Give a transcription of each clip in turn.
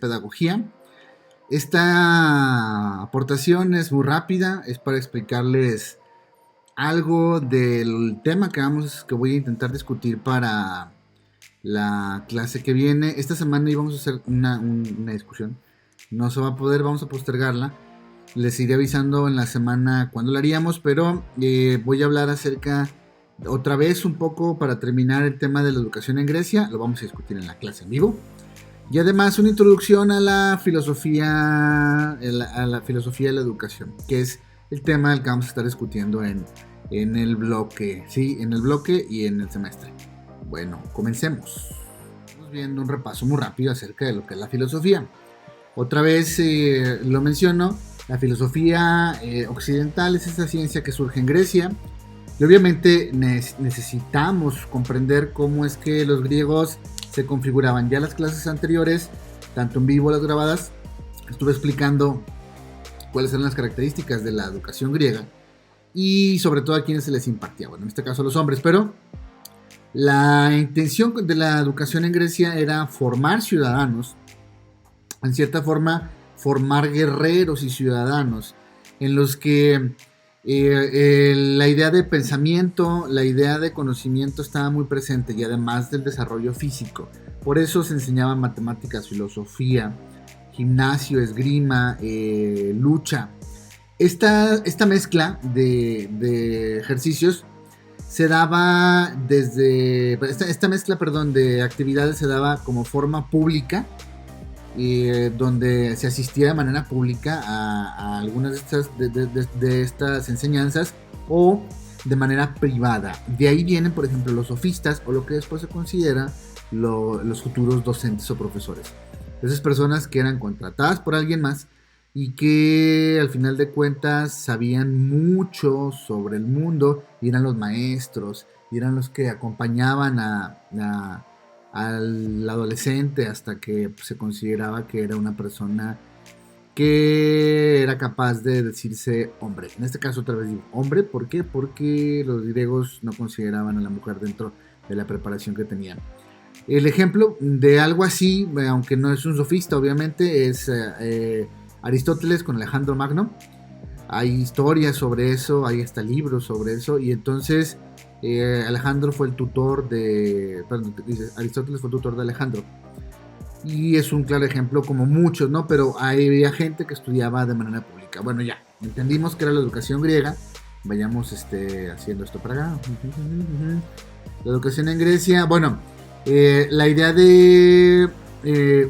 pedagogía. Esta aportación es muy rápida, es para explicarles algo del tema que voy a intentar discutir para la clase que viene. Esta semana íbamos a hacer una discusión. No se va a poder, vamos a postergarla. Les iré avisando en la semana cuando la haríamos, pero voy a hablar acerca, otra vez un poco para terminar el tema de la educación en Grecia. Lo vamos a discutir en la clase en vivo. Y además una introducción a la filosofía, a la filosofía de la educación, que es el tema del que vamos a estar discutiendo en el bloque, ¿sí? En el bloque y en el semestre. Bueno, comencemos. Estamos viendo un repaso muy rápido acerca de lo que es la filosofía. Otra vez lo menciono, la filosofía occidental es esa ciencia que surge en Grecia. Y obviamente necesitamos comprender cómo es que los griegos se configuraban. Ya las clases anteriores, tanto en vivo como las grabadas, estuve explicando cuáles eran las características de la educación griega y sobre todo a quienes se les impartía, bueno, en este caso a los hombres, pero la intención de la educación en Grecia era formar ciudadanos, en cierta forma formar guerreros y ciudadanos, en los que la idea de pensamiento, la idea de conocimiento estaba muy presente y además del desarrollo físico. Por eso se enseñaban matemáticas, filosofía, gimnasio, esgrima, lucha. Esta mezcla de ejercicios se daba desde... Esta mezcla, de actividades se daba como forma pública, donde se asistía de manera pública a algunas de estas enseñanzas o de manera privada. De ahí vienen, por ejemplo, los sofistas o lo que después se considera los futuros docentes o profesores. Esas personas que eran contratadas por alguien más y que al final de cuentas sabían mucho sobre el mundo y eran los maestros y eran los que acompañaban al adolescente hasta que se consideraba que era una persona que era capaz de decirse hombre. En este caso otra vez digo hombre, ¿por qué? Porque los griegos no consideraban a la mujer dentro de la preparación que tenían. El ejemplo de algo así, aunque no es un sofista obviamente, es Aristóteles con Alejandro Magno. Hay historias sobre eso, hay hasta libros sobre eso, y entonces Alejandro fue el tutor de... Perdón, Aristóteles fue el tutor de Alejandro. Y es un claro ejemplo, como muchos, ¿no? Pero había gente que estudiaba de manera pública. Bueno, ya, entendimos que era la educación griega. Vayamos haciendo esto para acá. La educación en Grecia, bueno, la idea de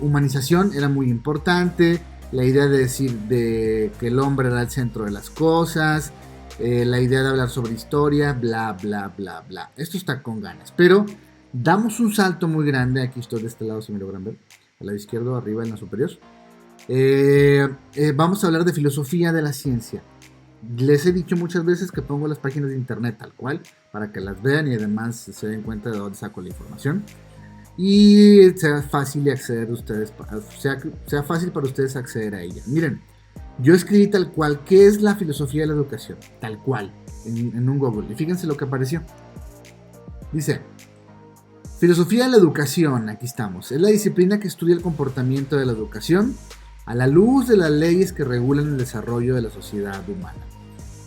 humanización era muy importante. La idea de decir que el hombre era el centro de las cosas. La idea de hablar sobre historia, bla, bla, bla, bla. Esto está con ganas. Pero damos un salto muy grande. Aquí estoy de este lado, si me logran ver. Al lado izquierdo, arriba en la superior. Vamos a hablar de filosofía de la ciencia. Les he dicho muchas veces que pongo las páginas de internet tal cual, para que las vean y además se den cuenta de dónde saco la información. Y sea fácil de acceder ustedes, sea fácil para ustedes acceder a ella. Miren, yo escribí tal cual qué es la filosofía de la educación, tal cual, en un Google. Y fíjense lo que apareció. Dice: filosofía de la educación, aquí estamos, es la disciplina que estudia el comportamiento de la educación a la luz de las leyes que regulan el desarrollo de la sociedad humana,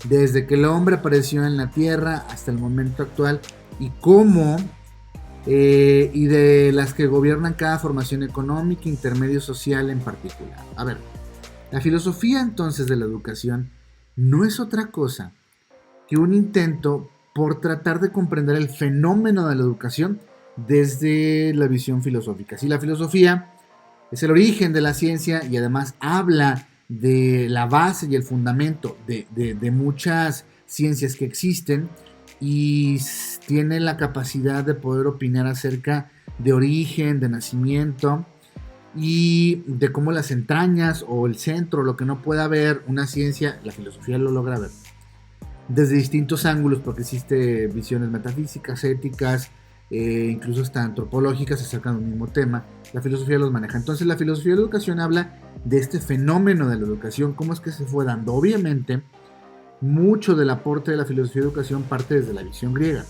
desde que el hombre apareció en la tierra hasta el momento actual, y cómo y de las que gobiernan cada formación económica, intermedio social en particular. A ver, la filosofía entonces de la educación no es otra cosa que un intento por tratar de comprender el fenómeno de la educación desde la visión filosófica. Si la filosofía es el origen de la ciencia y además habla de la base y el fundamento de muchas ciencias que existen, y tiene la capacidad de poder opinar acerca de origen, de nacimiento y de cómo las entrañas o el centro, lo que no pueda ver una ciencia, la filosofía lo logra ver desde distintos ángulos, porque existen visiones metafísicas, éticas, incluso hasta antropológicas acerca de un mismo tema. La filosofía los maneja. Entonces la filosofía de la educación habla de este fenómeno de la educación, cómo es que se fue dando. Obviamente mucho del aporte de la filosofía de educación parte desde la visión griega,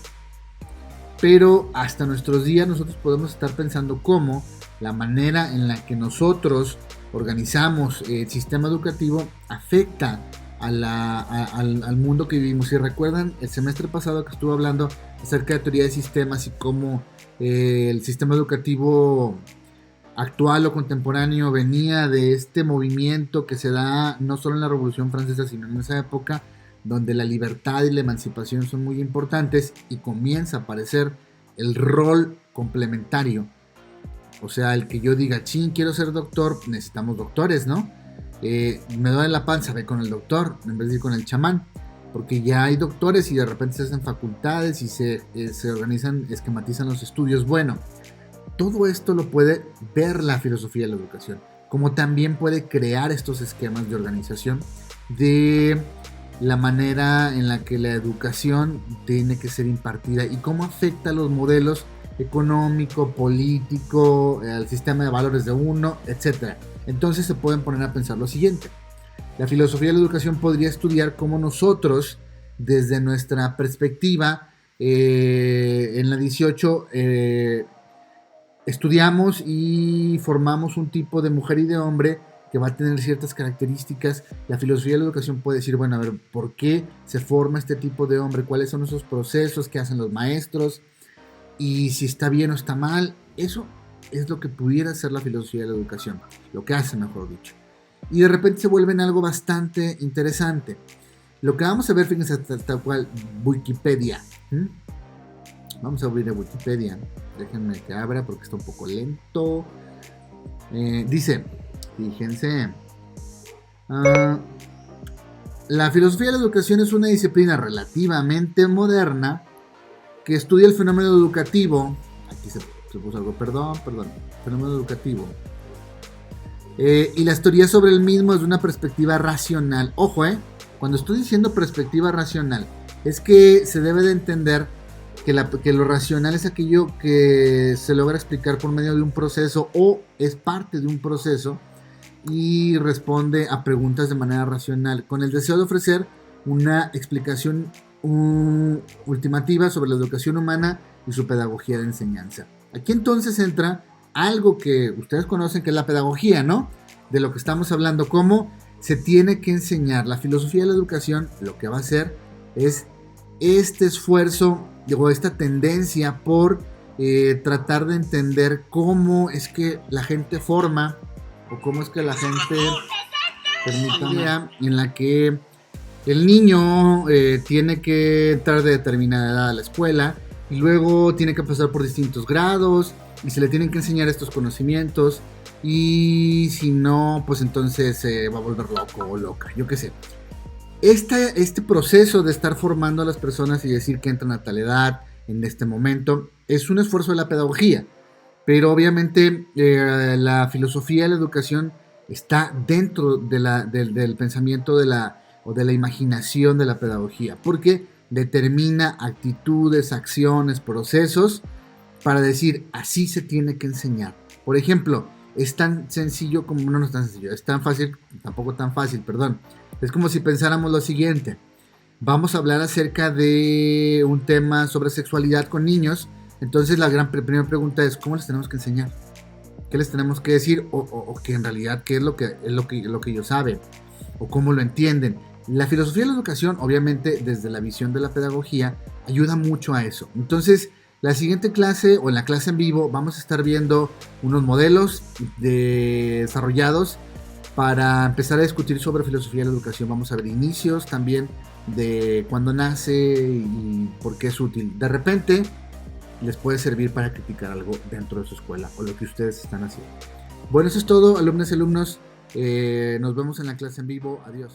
pero hasta nuestros días nosotros podemos estar pensando cómo la manera en la que nosotros organizamos el sistema educativo afecta al mundo que vivimos. Si recuerdan, el semestre pasado que estuve hablando acerca de teoría de sistemas y cómo el sistema educativo actual o contemporáneo venía de este movimiento que se da no solo en la Revolución Francesa, sino en esa época donde la libertad y la emancipación son muy importantes y comienza a aparecer el rol complementario. O sea, el que yo diga, ching, quiero ser doctor, necesitamos doctores, ¿no? Me duele la panza, ve con el doctor en vez de ir con el chamán, porque ya hay doctores y de repente se hacen facultades y se organizan, esquematizan los estudios. Bueno, todo esto lo puede ver la filosofía de la educación, como también puede crear estos esquemas de organización de la manera en la que la educación tiene que ser impartida y cómo afecta a los modelos económico, político, al sistema de valores de uno, etc. Entonces se pueden poner a pensar lo siguiente: la filosofía de la educación podría estudiar cómo nosotros, desde nuestra perspectiva, en la 18, estudiamos y formamos un tipo de mujer y de hombre que va a tener ciertas características. La filosofía de la educación puede decir, bueno, a ver, ¿por qué se forma este tipo de hombre? ¿Cuáles son esos procesos que hacen los maestros? Y si está bien o está mal. Eso es lo que pudiera ser la filosofía de la educación, lo que hace, mejor dicho. Y de repente se vuelve en algo bastante interesante. Lo que vamos a ver, fíjense, tal cual, Wikipedia. Vamos a abrir a Wikipedia. Déjenme que abra porque está un poco lento. Dice, fíjense, la filosofía de la educación es una disciplina relativamente moderna que estudia el fenómeno educativo. Aquí se puso algo, perdón, fenómeno educativo. Y las teorías sobre el mismo desde una perspectiva racional. Ojo, cuando estoy diciendo perspectiva racional, es que se debe de entender que lo racional es aquello que se logra explicar por medio de un proceso o es parte de un proceso y responde a preguntas de manera racional, con el deseo de ofrecer una explicación ultimativa sobre la educación humana y su pedagogía de enseñanza. Aquí entonces entra algo que ustedes conocen, que es la pedagogía, ¿no? De lo que estamos hablando, cómo se tiene que enseñar. La filosofía de la educación lo que va a hacer es este esfuerzo o esta tendencia por tratar de entender cómo es que la gente forma o cómo es que la gente permite en la que el niño tiene que entrar de determinada edad a la escuela y luego tiene que pasar por distintos grados y se le tienen que enseñar estos conocimientos y si no, pues entonces se va a volver loco o loca, yo qué sé. Este proceso de estar formando a las personas y decir que entran a tal edad, en este momento, es un esfuerzo de la pedagogía, pero obviamente la filosofía de la educación está dentro del pensamiento de la imaginación de la pedagogía, porque determina actitudes, acciones, procesos para decir, así se tiene que enseñar. Por ejemplo, es tan sencillo como, no es tan sencillo, es tan fácil, tampoco tan fácil, perdón. Es como si pensáramos lo siguiente: vamos a hablar acerca de un tema sobre sexualidad con niños. Entonces la primera pregunta es, ¿cómo les tenemos que enseñar? ¿Qué les tenemos que decir? O que en realidad, ¿qué es lo que ellos saben? ¿O cómo lo entienden? La filosofía de la educación, obviamente, desde la visión de la pedagogía, ayuda mucho a eso. Entonces, la siguiente clase, o en la clase en vivo, vamos a estar viendo unos modelos desarrollados para empezar a discutir sobre filosofía de la educación. Vamos a ver inicios también de cuándo nace y por qué es útil. De repente les puede servir para criticar algo dentro de su escuela o lo que ustedes están haciendo. Bueno, eso es todo, alumnas y alumnos. Nos vemos en la clase en vivo. Adiós.